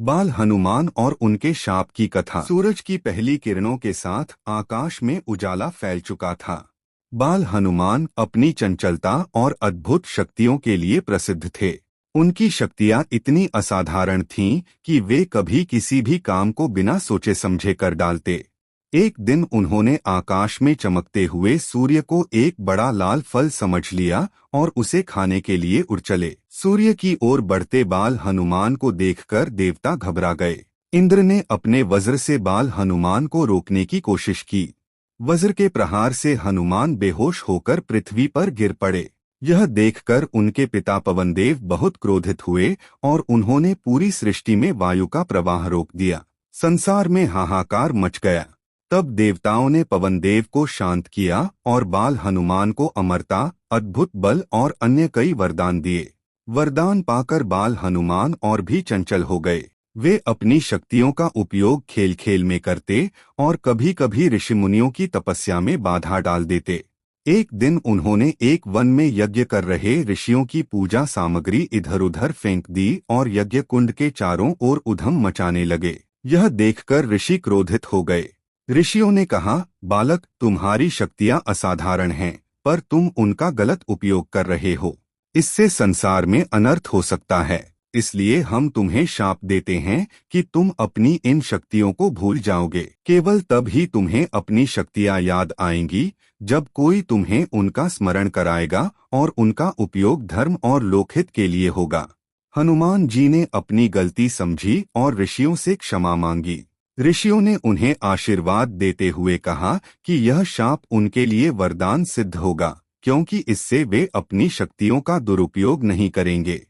बाल हनुमान और उनके शाप की कथा। सूरज की पहली किरणों के साथ आकाश में उजाला फैल चुका था। बाल हनुमान अपनी चंचलता और अद्भुत शक्तियों के लिए प्रसिद्ध थे। उनकी शक्तियां इतनी असाधारण थीं कि वे कभी किसी भी काम को बिना सोचे समझे कर डालते। एक दिन उन्होंने आकाश में चमकते हुए सूर्य को एक बड़ा लाल फल समझ लिया और उसे खाने के लिए उड़ चले। सूर्य की ओर बढ़ते बाल हनुमान को देखकर देवता घबरा गए। इंद्र ने अपने वज्र से बाल हनुमान को रोकने की कोशिश की। वज्र के प्रहार से हनुमान बेहोश होकर पृथ्वी पर गिर पड़े। यह देखकर उनके पिता पवनदेव बहुत क्रोधित हुए और उन्होंने पूरी सृष्टि में वायु का प्रवाह रोक दिया। संसार में हाहाकार मच गया। तब देवताओं ने पवनदेव को शांत किया और बाल हनुमान को अमरता, अद्भुत बल और अन्य कई वरदान दिए। वरदान पाकर बाल हनुमान और भी चंचल हो गए। वे अपनी शक्तियों का उपयोग खेल खेल में करते और कभी कभी ऋषिमुनियों की तपस्या में बाधा डाल देते। एक दिन उन्होंने एक वन में यज्ञ कर रहे ऋषियों की पूजा सामग्री इधर उधर फेंक दी और यज्ञ कुंड के चारों ओर उधम मचाने लगे। यह देखकर ऋषि क्रोधित हो गए। ऋषियों ने कहा, बालक, तुम्हारी शक्तियां असाधारण हैं, पर तुम उनका गलत उपयोग कर रहे हो। इससे संसार में अनर्थ हो सकता है। इसलिए हम तुम्हें शाप देते हैं कि तुम अपनी इन शक्तियों को भूल जाओगे। केवल तब ही तुम्हें अपनी शक्तियां याद आएंगी जब कोई तुम्हें उनका स्मरण कराएगा और उनका उपयोग धर्म और लोकहित के लिए होगा। हनुमान जी ने अपनी गलती समझी और ऋषियों से क्षमा मांगी। ऋषियों ने उन्हें आशीर्वाद देते हुए कहा कि यह शाप उनके लिए वरदान सिद्ध होगा, क्योंकि इससे वे अपनी शक्तियों का दुरुपयोग नहीं करेंगे।